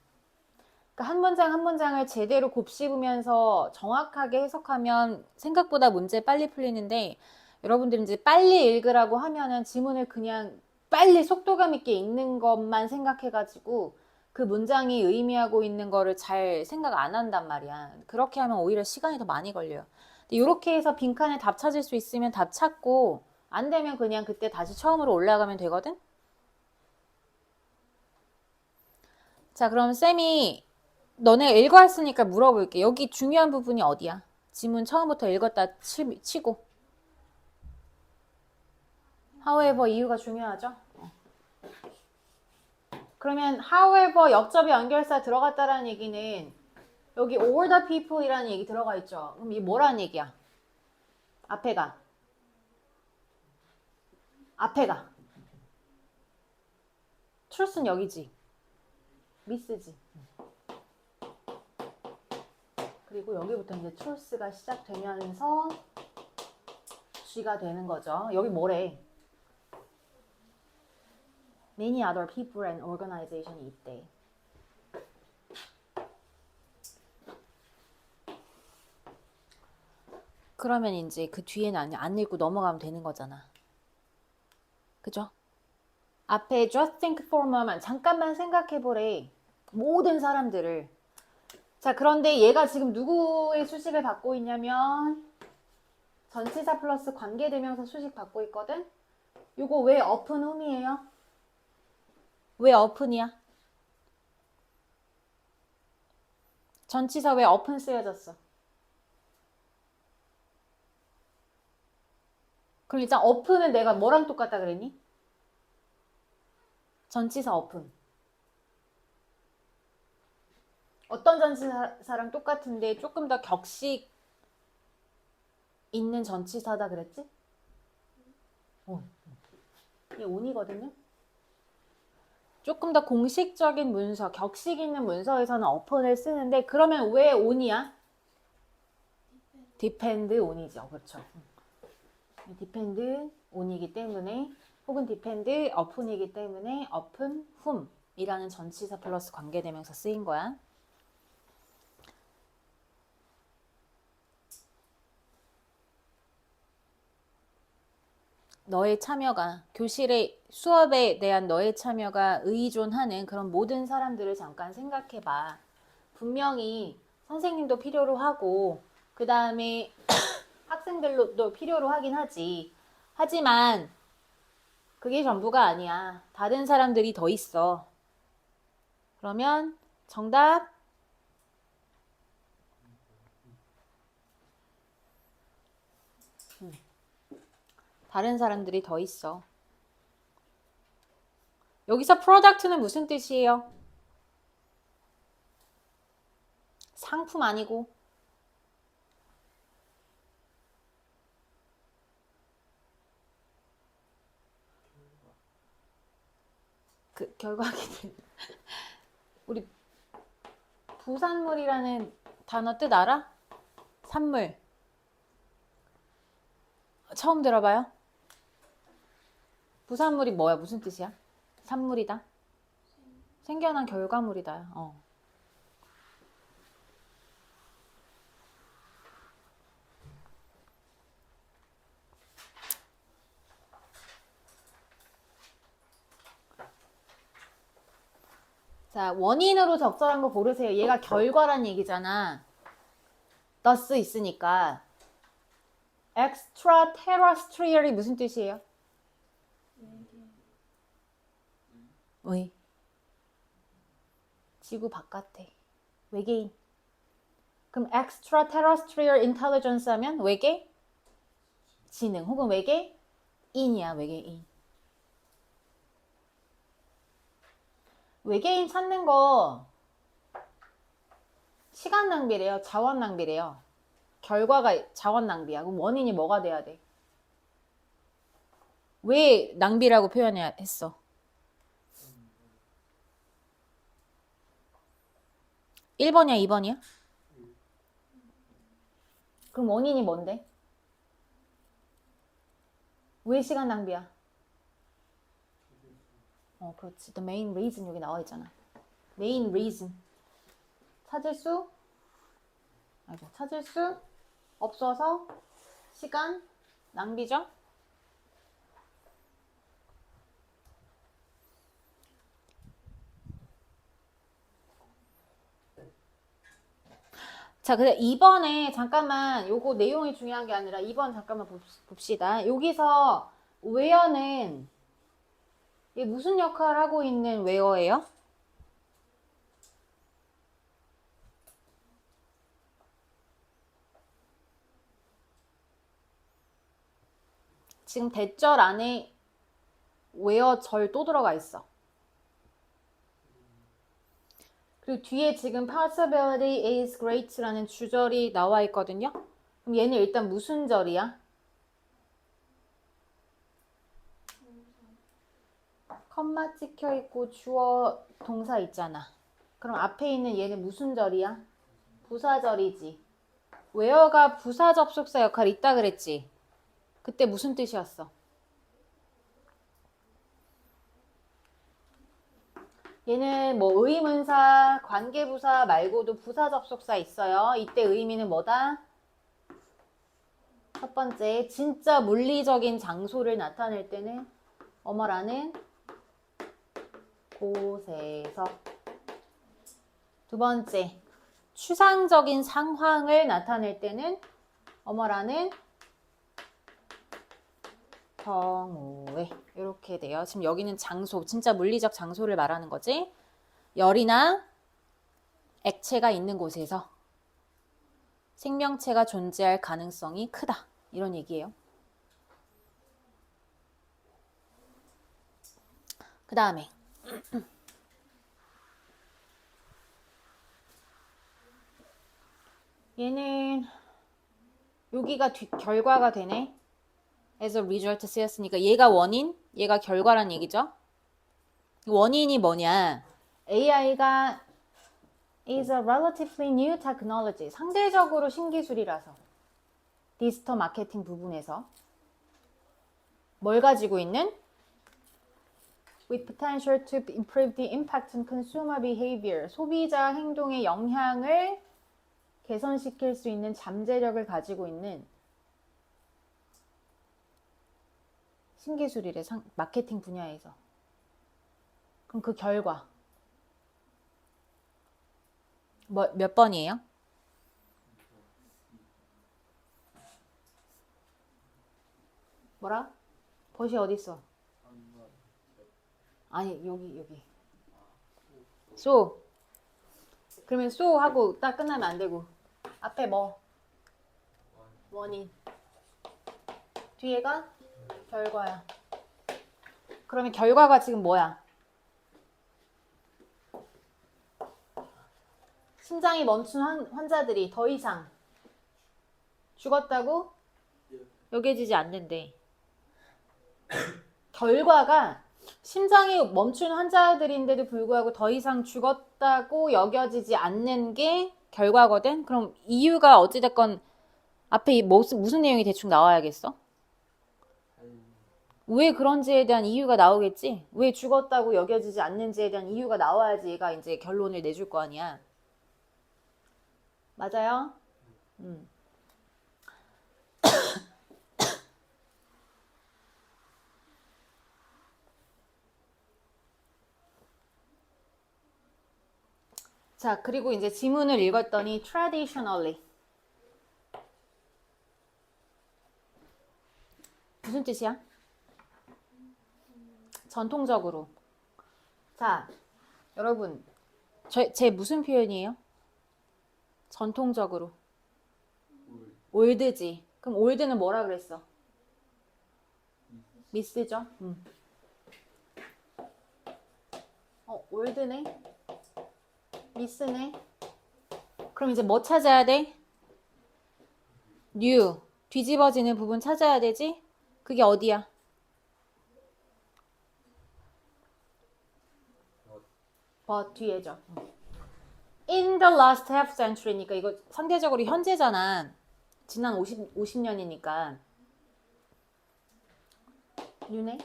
그러니까 한 문장 한 문장을 제대로 곱씹으면서 정확하게 해석하면 생각보다 문제 빨리 풀리는데 여러분들이 이제 빨리 읽으라고 하면은 지문을 그냥 빨리 속도감 있게 읽는 것만 생각해가지고 그 문장이 의미하고 있는 거를 잘 생각 안 한단 말이야. 그렇게 하면 오히려 시간이 더 많이 걸려요. 이렇게 해서 빈칸에 답 찾을 수 있으면 답 찾고 안 되면 그냥 그때 다시 처음으로 올라가면 되거든? 자, 그럼 쌤이 너네 읽어왔으니까 물어볼게. 여기 중요한 부분이 어디야? 지문 처음부터 읽었다 치고. however 이유가 중요하죠? 그러면 however 역접의 연결사 들어갔다라는 얘기는 여기 all the people이라는 얘기 들어가 있죠. 그럼 이게 뭐라는 얘기야? 앞에가. truth는 여기지. miss지. 그리고 여기부터 이제 truth가 시작되면서 G가 되는 거죠. 여기 뭐래? Many other people and organization이 있대. 그러면 이제 그 뒤에는 안 읽고 넘어가면 되는 거잖아. 그죠? 앞에 just think for a moment. 잠깐만 생각해 보래. 모든 사람들을. 자, 그런데 얘가 지금 누구의 수식을 받고 있냐면 전치사 플러스 관계대명사 수식 받고 있거든? 요거 왜 open whom이에요? 왜 open이야? 전치사 왜 open 쓰여졌어? 그럼 일단 open은 내가 뭐랑 똑같다 그랬니? 전치사 open. 어떤 전치사랑 똑같은데 조금 더 격식 있는 전치사다 그랬지? 이게 on이거든요? 조금 더 공식적인 문서, 격식 있는 문서에서는 open을 쓰는데 그러면 왜 on이야? depend on이죠. 그렇죠. depend on이기 때문에 혹은 depend upon이기 때문에 upon whom 이라는 전치사 플러스 관계대명사 쓰인 거야. 너의 참여가 교실의 수업에 대한 너의 참여가 의존하는 그런 모든 사람들을 잠깐 생각해봐. 분명히 선생님도 필요로 하고 그 다음에 학생들도 필요로 하긴 하지. 하지만 그게 전부가 아니야. 다른 사람들이 더 있어. 그러면 정답 다른 사람들이 더 있어. 여기서 product는 무슨 뜻이에요? 상품 아니고 그 결과기들. 우리 부산물이라는 단어 뜻 알아? 산물. 처음 들어봐요? 부산물이 뭐야? 무슨 뜻이야? 산물이다. 생겨난 결과물이다. 자, 원인으로 적절한 거 고르세요. 얘가 결과란 얘기잖아. thus 있으니까. extraterrestrial이 무슨 뜻이에요? 왜? 지구 바깥에. 외계인. 그럼 extraterrestrial intelligence 하면 외계? 지능 혹은 외계인이야, 외계인. 외계인 찾는 거 시간 낭비래요, 자원 낭비래요. 결과가 자원 낭비야. 그럼 원인이 뭐가 돼야 돼? 왜 낭비라고 표현해야 했어? 1번이야, 2번이야? 그럼 원인이 뭔데? 왜 시간 낭비야? 그렇지. The main reason 여기 나와 있잖아. main reason. 찾을 수 없어서 시간 낭비죠? 자, 그래 2번에 잠깐만 요거 내용이 중요한 게 아니라 2번 잠깐만 봅시다. 여기서 where는 이게 무슨 역할을 하고 있는 where예요? 지금 대절 안에 where 절 또 들어가 있어. 그리고 뒤에 지금 possibility is great라는 주절이 나와 있거든요. 그럼 얘는 일단 무슨 절이야? 컴마 찍혀 있고 주어 동사 있잖아. 그럼 앞에 있는 얘는 무슨 절이야? 부사절이지. where가 부사 접속사 역할이 있다 그랬지. 그때 무슨 뜻이었어? 얘는 뭐 의문사, 관계부사 말고도 부사 접속사 있어요. 이때 의미는 뭐다? 첫 번째, 진짜 물리적인 장소를 나타낼 때는 어머라는 곳에서. 두 번째, 추상적인 상황을 나타낼 때는 어머라는 경우에. 이렇게 돼요. 지금 여기는 장소, 진짜 물리적 장소를 말하는 거지. 열이나 액체가 있는 곳에서 생명체가 존재할 가능성이 크다. 이런 얘기예요. 그 다음에 얘는 여기가 결과가 되네. as a result 쓰였으니까 얘가 원인, 얘가 결과란 얘기죠. 원인이 뭐냐? AI가 is a relatively new technology. 상대적으로 신기술이라서 디지털 마케팅 부분에서 뭘 가지고 있는? with potential to improve the impact on consumer behavior. 소비자 행동의 영향을 개선시킬 수 있는 잠재력을 가지고 있는 신기술이래. 마케팅 분야에서. 그럼 그 결과 몇 번이에요? 뭐라? 벗이 어딨어? 아니 여기 so. 그러면 so 하고 딱 끝나면 안 되고 앞에 뭐? 원인. 뒤에가 결과야. 그러면 결과가 지금 뭐야? 심장이 멈춘 환자들이 더 이상 죽었다고 여겨지지 않는데, 결과가 심장이 멈춘 환자들인데도 불구하고 더 이상 죽었다고 여겨지지 않는 게 결과거든? 그럼 이유가 어찌됐건 앞에 무슨 내용이 대충 나와야겠어? 왜 그런지에 대한 이유가 나오겠지? 왜 죽었다고 여겨지지 않는지에 대한 이유가 나와야지 얘가 이제 결론을 내줄 거 아니야. 맞아요? 자, 그리고 이제 지문을 읽었더니 traditionally 무슨 뜻이야? 전통적으로. 자, 여러분, 제 무슨 표현이에요? 전통적으로. 올드지. 그럼 올드는 뭐라 그랬어? 미스죠? 올드네? 미스네? 그럼 이제 뭐 찾아야 돼? new. 뒤집어지는 부분 찾아야 되지? 그게 어디야? 뒤에죠. In the last half century니까 이거 상대적으로 현재잖아. 지난 50년이니까. new네?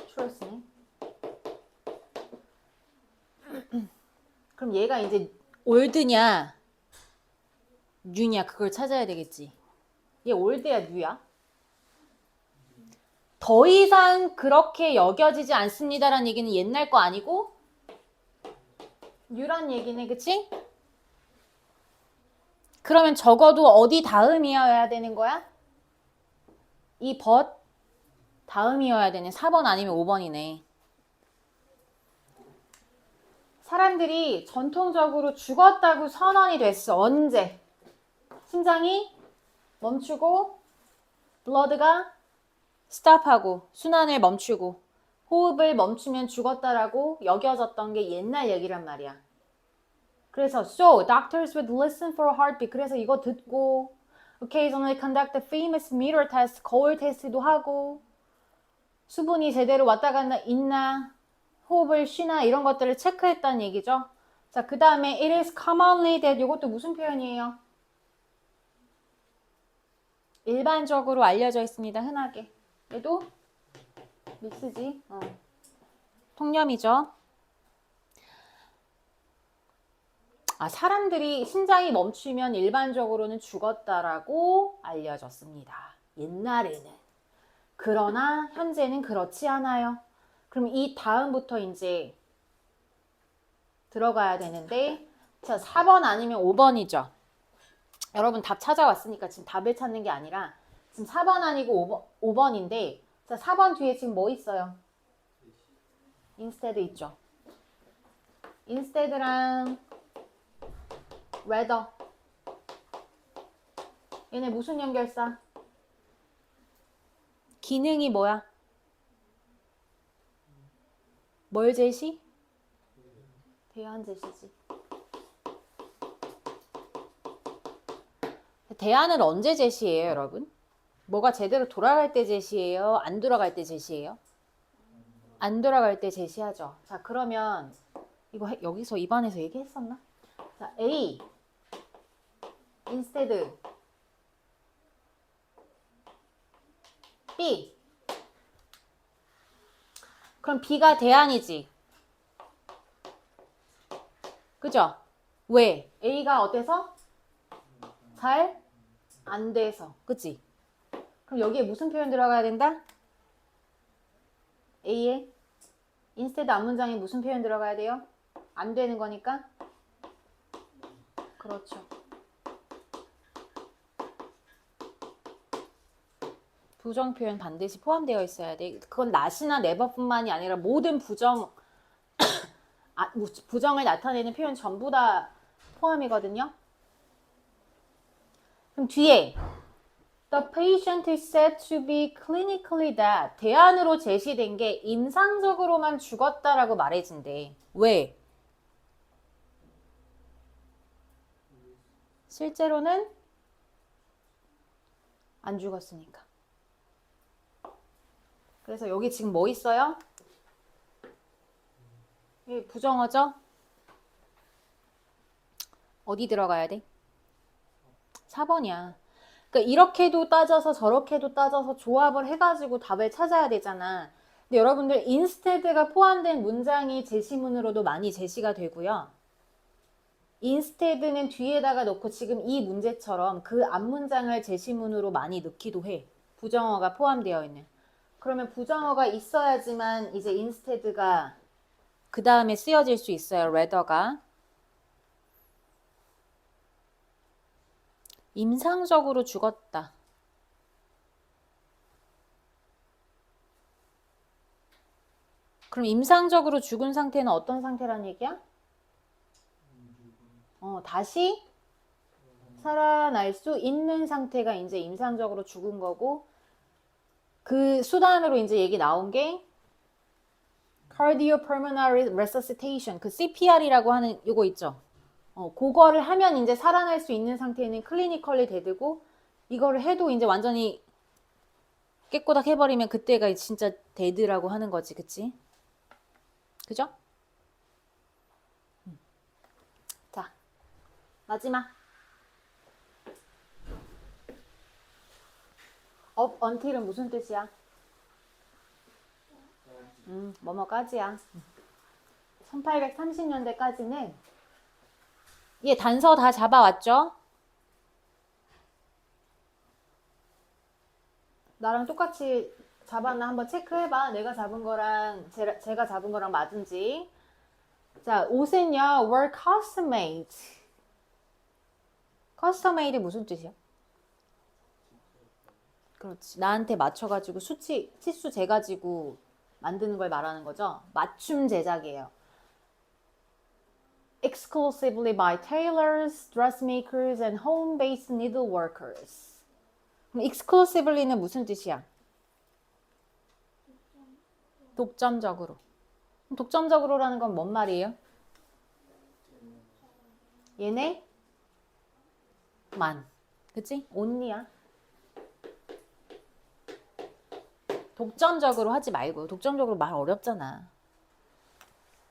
truth네? 그럼 얘가 이제 올드냐 뉴냐 그걸 찾아야 되겠지. 얘 올드야 뉴야? 더 이상 그렇게 여겨지지 않습니다라는 얘기는 옛날 거 아니고 뉴란 얘기네, 그치? 그러면 적어도 어디 다음이어야 되는 거야? 이 but 다음이어야 되네. 4번 아니면 5번이네. 사람들이 전통적으로 죽었다고 선언이 됐어. 언제? 심장이 멈추고 blood가 stop하고 순환을 멈추고 호흡을 멈추면 죽었다라고 여겨졌던 게 옛날 얘기란 말이야. 그래서 so doctors would listen for a heartbeat. 그래서 이거 듣고 occasionally conduct the famous meter test. 거울 테스트도 하고 수분이 제대로 왔다 갔다 있나 호흡을 쉬나 이런 것들을 체크했다는 얘기죠. 자, 그 다음에 it is commonly that 이것도 무슨 표현이에요? 일반적으로 알려져 있습니다. 흔하게. 얘도 믹스지. 통념이죠. 아, 사람들이 심장이 멈추면 일반적으로는 죽었다라고 알려졌습니다. 옛날에는. 그러나 현재는 그렇지 않아요. 그럼 이 다음부터 이제 들어가야 되는데, 자, 4번 아니면 5번이죠. 여러분 답 찾아왔으니까 지금 답을 찾는 게 아니라 지금 4번 아니고 5번인데, 자, 4번 뒤에 지금 뭐 있어요? instead 있죠. instead랑 rather. 얘네 무슨 연결사? 기능이 뭐야? 뭘 제시? 대안 제시지. 대안을 언제 제시해요, 여러분? 뭐가 제대로 돌아갈 때 제시해요? 안 돌아갈 때 제시해요? 안 돌아갈 때 제시하죠. 자, 그러면 이거 여기서 입안에서 얘기했었나? 자, A instead B. 그럼 B가 대안이지. 그죠? 왜? A가 어때서? 잘 안 돼서. 그치? 그럼 여기에 무슨 표현 들어가야 된다? A에 instead 앞문장에 무슨 표현 들어가야 돼요? 안 되는 거니까? 그렇죠. 부정 표현 반드시 포함되어 있어야 돼. 그건 not이나 never뿐만이 아니라 모든 부정을 나타내는 표현 전부 다 포함이거든요. 그럼 뒤에 The patient is said to be clinically dead. 대안으로 제시된 게 임상적으로만 죽었다라고 말해진대. 왜? 실제로는 안 죽었으니까. 그래서 여기 지금 뭐 있어요? 이 부정어죠? 어디 들어가야 돼? 4번이야. 그러니까 이렇게도 따져서 저렇게도 따져서 조합을 해가지고 답을 찾아야 되잖아. 근데 여러분들 instead가 포함된 문장이 제시문으로도 많이 제시가 되고요. instead는 뒤에다가 넣고 지금 이 문제처럼 그 앞문장을 제시문으로 많이 넣기도 해. 부정어가 포함되어 있는. 그러면 부정어가 있어야지만 이제 instead가 그 다음에 쓰여질 수 있어요. rather가. 임상적으로 죽었다. 그럼 임상적으로 죽은 상태는 어떤 상태란 얘기야? 다시 살아날 수 있는 상태가 이제 임상적으로 죽은 거고, 그 수단으로 이제 얘기 나온 게 cardiopulmonary resuscitation, 그 CPR이라고 하는 이거 있죠. 그거를 하면 이제 살아날 수 있는 상태는 클리니컬리 데드고, 이거를 해도 이제 완전히 깨꼬닥 해버리면 그때가 진짜 데드라고 하는 거지, 그치? 그죠? 자, 마지막. up until은 무슨 뜻이야? 뭐뭐까지야. 1830년대까지는 얘 단서 다 잡아왔죠? 나랑 똑같이 잡았나 한번 체크해봐. 내가 잡은 거랑 제가 잡은 거랑 맞은지. 자, 옷은요 were custom made. custom made 무슨 뜻이야? 그렇지. 나한테 맞춰가지고 치수 재가지고 만드는 걸 말하는 거죠. 맞춤 제작이에요. Exclusively by tailors, dressmakers, and home-based needleworkers. 그럼 exclusively는 무슨 뜻이야? 독점적으로. 독점적으로라는 건 뭔 말이에요? 얘네 만. 그치? only야. 독점적으로 하지 말고. 독점적으로 말 어렵잖아.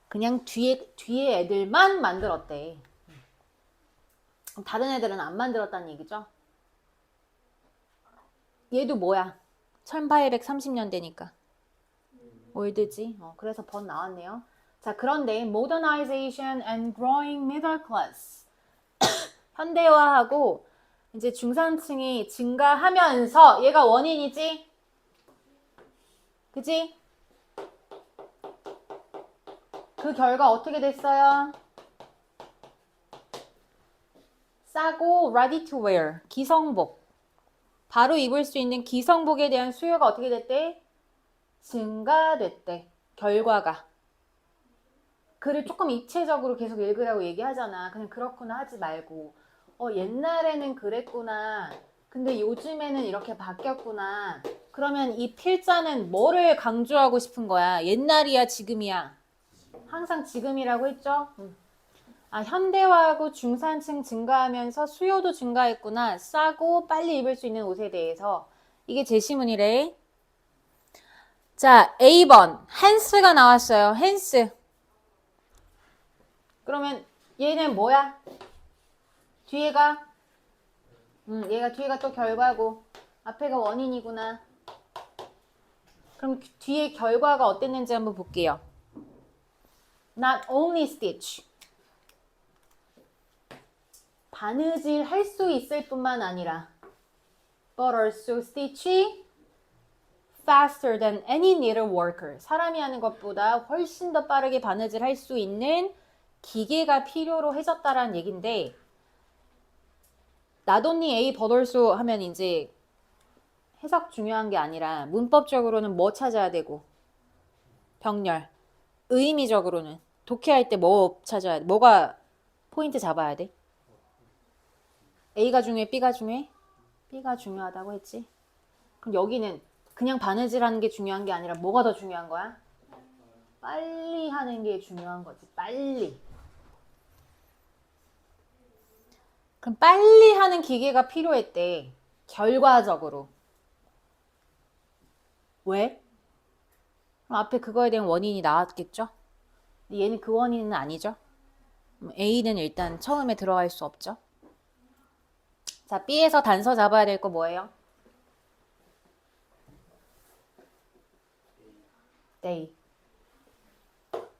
그냥 뒤에 애들만 만들었대. 다른 애들은 안 만들었다는 얘기죠. 얘도 뭐야? 1830년대니까 올드지. 그래서 번 나왔네요. 자, 그런데 modernization and growing middle class. 현대화하고 이제 중산층이 증가하면서 얘가 원인이지? 그지? 그 결과 어떻게 됐어요? 싸고 ready to wear, 기성복. 바로 입을 수 있는 기성복에 대한 수요가 어떻게 됐대? 증가됐대. 결과가. 글을 조금 입체적으로 계속 읽으라고 얘기하잖아. 그냥 그렇구나 하지 말고 옛날에는 그랬구나. 근데 요즘에는 이렇게 바뀌었구나. 그러면 이 필자는 뭐를 강조하고 싶은 거야? 옛날이야, 지금이야? 항상 지금이라고 했죠? 아, 현대화하고 중산층 증가하면서 수요도 증가했구나. 싸고 빨리 입을 수 있는 옷에 대해서. 이게 제시문이래. 자, A번. 헨스가 나왔어요. 헨스. 그러면 얘는 뭐야? 뒤에가 얘가 뒤에가 또 결과고 앞에가 원인이구나. 그럼 뒤에 결과가 어땠는지 한번 볼게요. Not only stitch. 바느질 할 수 있을 뿐만 아니라 but also stitch faster than any needle worker. 사람이 하는 것보다 훨씬 더 빠르게 바느질 할 수 있는 기계가 필요로 해졌다라는 얘긴데 not only A but also 하면 이제 해석 중요한 게 아니라 문법적으로는 뭐 찾아야 되고 병렬 의미적으로는 독해할 때 뭐 찾아야 돼? 뭐가 포인트 잡아야 돼? A가 중요해? B가 중요해? B가 중요하다고 했지. 그럼 여기는 그냥 바느질하는 게 중요한 게 아니라 뭐가 더 중요한 거야? 빨리 하는 게 중요한 거지. 빨리. 그럼 빨리 하는 기계가 필요했대. 결과적으로. 왜? 그럼 앞에 그거에 대한 원인이 나왔겠죠? 근데 얘는 그 원인은 아니죠? A는 일단 처음에 들어갈 수 없죠? 자, B에서 단서 잡아야 될 거 뭐예요? They.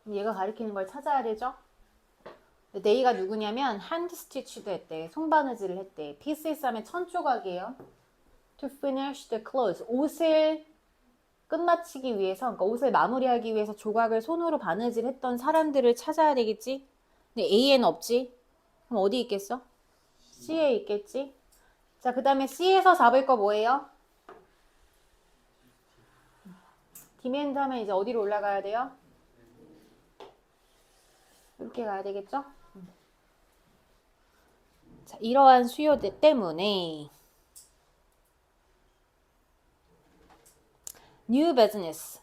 얘가 가리키는 걸 찾아야 되죠? They가 누구냐면 hand stitch도 했대. 손바느질을 했대. pieces 하면 천 조각이에요. To finish the clothes. 옷을 끝마치기 위해서, 그러니까 옷을 마무리하기 위해서 조각을 손으로 바느질했던 사람들을 찾아야 되겠지? 근데 A에는 없지? 그럼 어디 있겠어? C에 있겠지? 자, 그 다음에 C에서 잡을 거 뭐예요? demand 하면 이제 어디로 올라가야 돼요? 이렇게 가야 되겠죠? 자, 이러한 수요 때문에 new business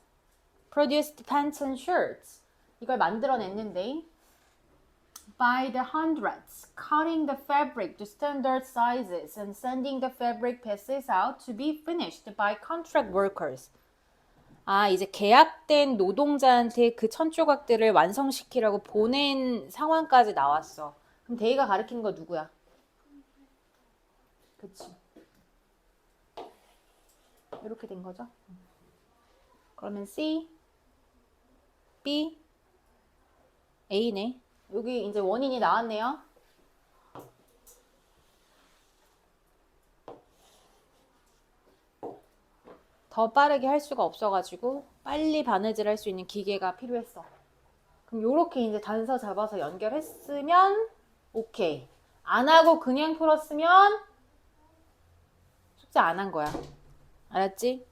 produced pants and shirts. 이걸 만들어냈는데 by the hundreds, cutting the fabric to standard sizes and sending the fabric pieces out to be finished by contract workers. 아, 이제 계약된 노동자한테 그 천조각들을 완성시키라고 보낸 상황까지 나왔어. 그럼 데이가 가리킨 거 누구야? 그치. 이렇게 된 거죠. 그러면 C, B, A네. 여기 이제 원인이 나왔네요. 더 빠르게 할 수가 없어가지고 빨리 바느질 할 수 있는 기계가 필요했어. 그럼 요렇게 이제 단서 잡아서 연결했으면 오케이. 안 하고 그냥 풀었으면 숙제 안 한 거야. 알았지?